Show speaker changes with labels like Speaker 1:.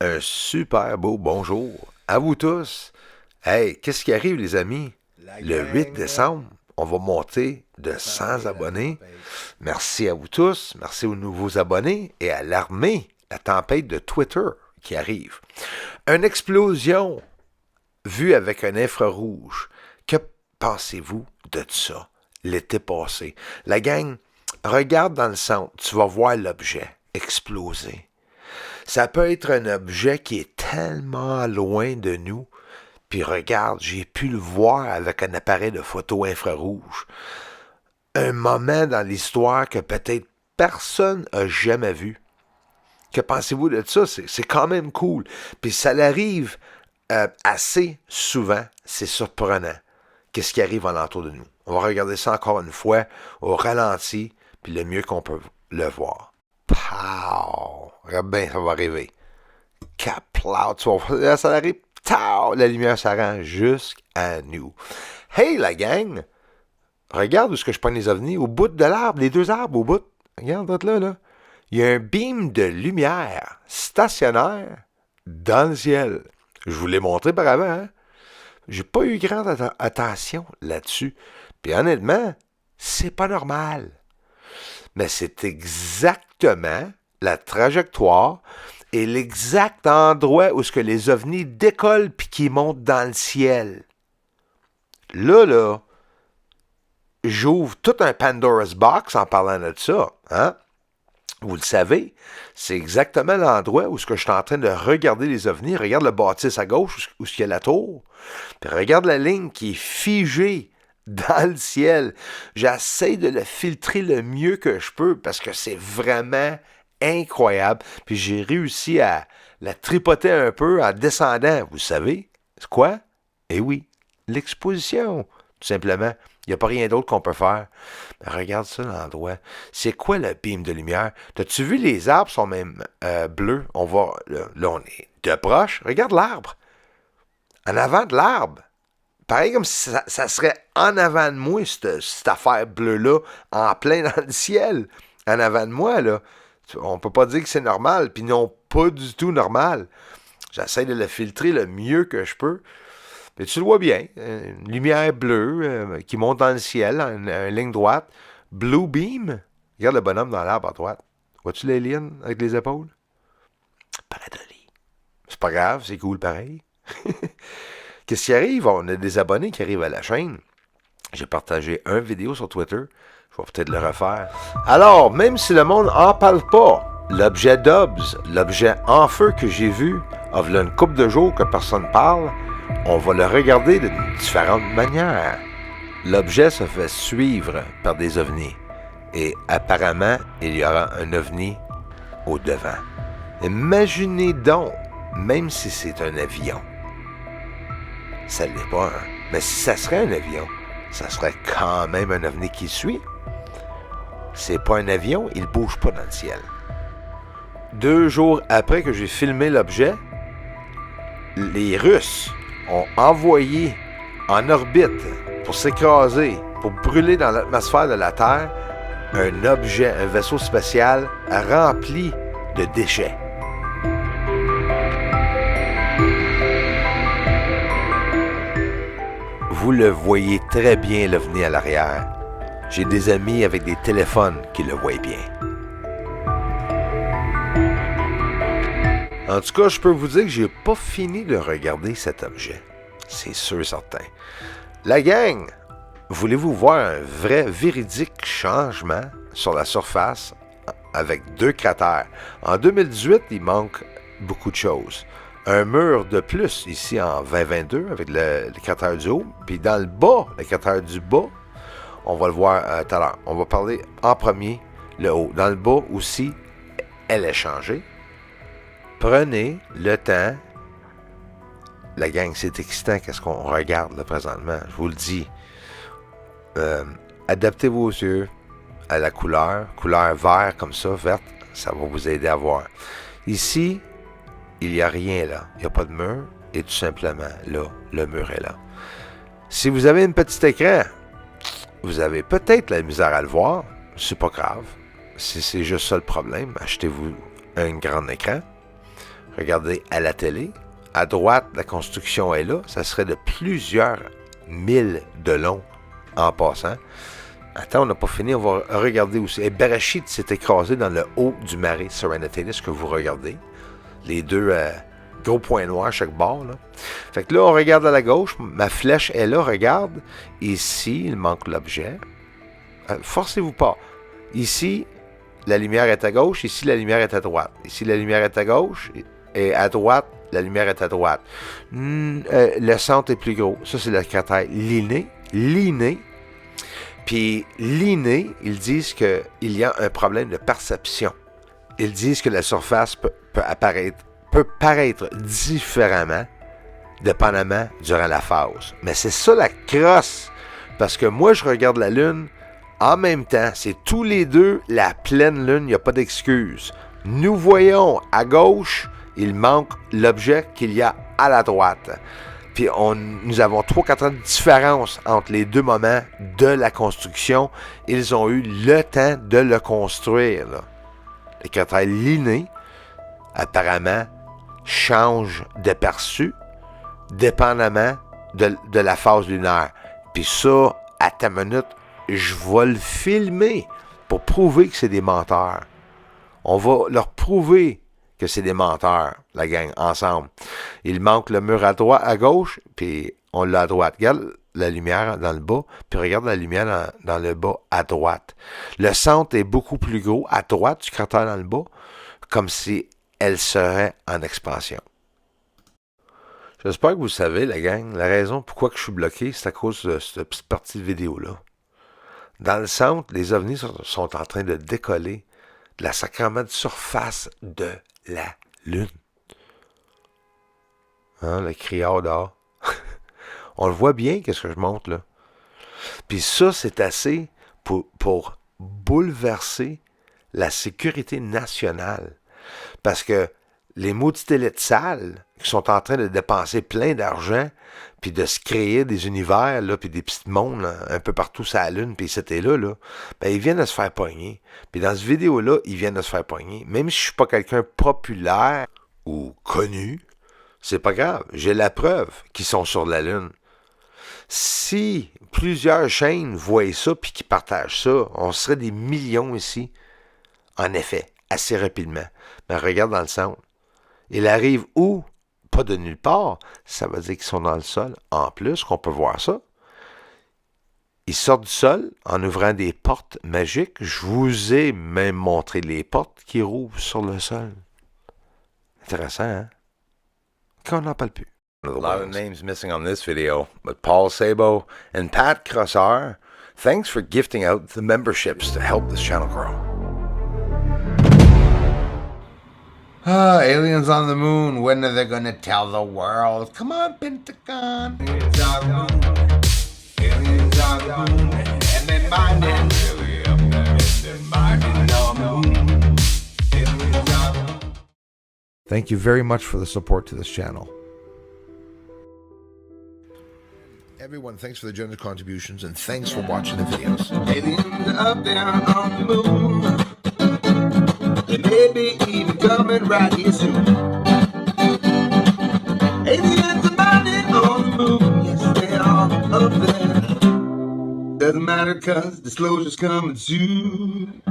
Speaker 1: Un super beau bonjour à vous tous. Hey, qu'est-ce qui arrive, les amis? Le 8 décembre, on va monter de 100 abonnés. Merci à vous tous, merci aux nouveaux abonnés et à l'armée, la tempête de Twitter qui arrive. Une explosion vue avec un infrarouge. Que pensez-vous de ça l'été passé? La gang, regarde dans le centre, tu vas voir l'objet exploser. Ça peut être un objet qui est tellement loin de nous. Puis regarde, j'ai pu le voir avec un appareil de photo infrarouge. Un moment dans l'histoire que peut-être personne n'a jamais vu. Que pensez-vous de ça? C'est quand même cool. Puis ça arrive assez souvent. C'est surprenant. Qu'est-ce qui arrive alentour de nous? On va regarder ça encore une fois au ralenti, puis le mieux qu'on peut le voir. Pow! Regarde bien, ça va arriver. Caplout, là, ça arrive. Tao! La lumière s'arrange jusqu'à nous. Hey, la gang! Regarde où est-ce que je prends les ovnis. Au bout de l'arbre, les deux arbres au bout. Regarde, là. Il y a un beam de lumière stationnaire dans le ciel. Je vous l'ai montré par avant, hein? J'ai pas eu grande attention là-dessus. Puis honnêtement, c'est pas normal. Mais c'est exactement la trajectoire et l'exact endroit où ce que les ovnis décollent puis qui montent dans le ciel. Là, j'ouvre tout un Pandora's Box en parlant de ça, hein? Vous le savez, c'est exactement l'endroit où ce que je suis en train de regarder les ovnis. Regarde le bâtisse à gauche où il y a la tour. Puis regarde la ligne qui est figée dans le ciel. J'essaie de le filtrer le mieux que je peux parce que c'est vraiment incroyable. Puis j'ai réussi à la tripoter un peu en descendant. Vous savez, c'est quoi? Eh oui, l'exposition, tout simplement. Il n'y a pas rien d'autre qu'on peut faire. Mais regarde ça, l'endroit. C'est quoi le beam de lumière? T'as-tu vu, les arbres sont même bleus? On va, là, on est de proche. Regarde l'arbre. En avant de l'arbre. Pareil comme si ça serait en avant de moi, cette affaire bleue-là, en plein dans le ciel. En avant de moi, là. On peut pas dire que c'est normal, puis non, pas du tout normal. J'essaie de le filtrer le mieux que je peux. Mais tu le vois bien, une lumière bleue qui monte dans le ciel, en ligne droite. Blue beam. Regarde le bonhomme dans l'arbre à droite. Vois-tu les lignes avec les épaules? Paradoli. C'est pas grave, c'est cool pareil. Qu'est-ce qui arrive? On a des abonnés qui arrivent à la chaîne. J'ai partagé une vidéo sur Twitter. Je vais peut-être le refaire. Alors, même si le monde n'en parle pas, l'objet Dobbs, l'objet en feu que j'ai vu, a une couple de jours que personne parle, on va le regarder de différentes manières. L'objet se fait suivre par des ovnis. Et apparemment, il y aura un ovni au devant. Imaginez donc, même si c'est un avion. Ça ne l'est pas, hein? Mais si ça serait un avion, ça serait quand même un ovni qui suit. C'est pas un avion, il bouge pas dans le ciel. 2 jours après que j'ai filmé l'objet, les Russes ont envoyé en orbite pour s'écraser, pour brûler dans l'atmosphère de la Terre, un objet, un vaisseau spatial rempli de déchets. Vous le voyez très bien, l'OVNI à l'arrière. J'ai des amis avec des téléphones qui le voient bien. En tout cas, je peux vous dire que j'ai pas fini de regarder cet objet. C'est sûr et certain. La gang, voulez-vous voir un vrai, véridique changement sur la surface avec 2 cratères? En 2018, il manque beaucoup de choses. Un mur de plus ici en 2022 avec le cratère du haut. Puis dans le bas, le cratère du bas, on va le voir tout à l'heure. On va parler en premier le haut. Dans le bas aussi, elle est changée. Prenez le temps. La gang, c'est excitant qu'est-ce qu'on regarde là présentement. Je vous le dis. Adaptez vos yeux à la couleur vert comme ça, verte. Ça va vous aider à voir. Ici, il n'y a rien là. Il n'y a pas de mur. Et tout simplement, là, le mur est là. Si vous avez un petit écran, vous avez peut-être la misère à le voir. C'est pas grave. C'est juste ça le problème. Achetez-vous un grand écran. regardez à la télé. À droite, la construction est là. Ça serait de plusieurs milles de long en passant. Attends, on n'a pas fini. On va regarder aussi. Et Bereshit s'est écrasé dans le haut du marais Serenity, ce que vous regardez. Les deux gros points noirs à chaque bord. Là. Fait que là, on regarde à la gauche. Ma flèche est là, regarde. Ici, il manque l'objet. Forcez-vous pas. Ici, la lumière est à gauche. Ici, la lumière est à droite. Ici, la lumière est à gauche. Et à droite, la lumière est à droite. Le centre est plus gros. Ça, c'est le cratère Linné. Puis Linné, ils disent qu'il y a un problème de perception. Ils disent que la surface peut paraître différemment, dépendamment durant la phase. Mais c'est ça la crosse. Parce que moi, je regarde la Lune en même temps. C'est tous les deux la pleine Lune. Il n'y a pas d'excuse. Nous voyons à gauche, il manque l'objet qu'il y a à la droite. Puis nous avons 3-4 ans de différence entre les deux moments de la construction. Ils ont eu le temps de le construire. Là. Les cratères Linné, apparemment, changent de perçu dépendamment de la phase lunaire. Puis ça, à ta minute, je vais le filmer pour prouver que c'est des menteurs. On va leur prouver que c'est des menteurs, la gang, ensemble. Il manque le mur à droite, à gauche, puis on l'a à droite. Regarde la lumière dans le bas, puis regarde la lumière dans le bas à droite. Le centre est beaucoup plus gros à droite du cratère dans le bas, comme si elle serait en expansion. J'espère que vous savez, la gang, la raison pourquoi que je suis bloqué, c'est à cause de cette petite partie de vidéo-là. Dans le centre, les ovnis sont en train de décoller de la sacrament de surface de la Lune. Hein, le criard dehors. On le voit bien, qu'est-ce que je montre là. Puis ça, c'est assez pour bouleverser la sécurité nationale. Parce que les maudites élites sales qui sont en train de dépenser plein d'argent puis de se créer des univers, là, puis des petits mondes là, un peu partout sur la Lune, puis c'était là, ben ils viennent de se faire pogner. Puis dans cette vidéo-là, ils viennent de se faire pogner. Même si je suis pas quelqu'un populaire ou connu, c'est pas grave. J'ai la preuve qu'ils sont sur la Lune. Si plusieurs chaînes voient ça puis qu'ils partagent ça, on serait des millions ici. En effet, assez rapidement. Mais regarde dans le centre. Il arrive où? Pas de nulle part. Ça veut dire qu'ils sont dans le sol. En plus, qu'on peut voir ça. Ils sortent du sol en ouvrant des portes magiques. Je vous ai même montré les portes qui rouvrent sur le sol. Intéressant, hein? Qu'on n'en parle plus. A lot of names missing on this video, but Paul Sabo and Pat Crossar, thanks for gifting out the memberships to help this channel grow. Aliens on the moon, when are they gonna tell the world? Come on, Pentagon. Aliens on the moon, aliens on the moon, and they're mining really up there, and they're mining on the moon. Aliens on the moon. Thank you very much for the support to this channel. Everyone, thanks for the generous contributions, and thanks for watching the videos. Aliens up there on the moon. They may be even coming right here soon. Aliens are mining on the moon. Yes, they are up there. Doesn't matter, cause disclosure's coming soon.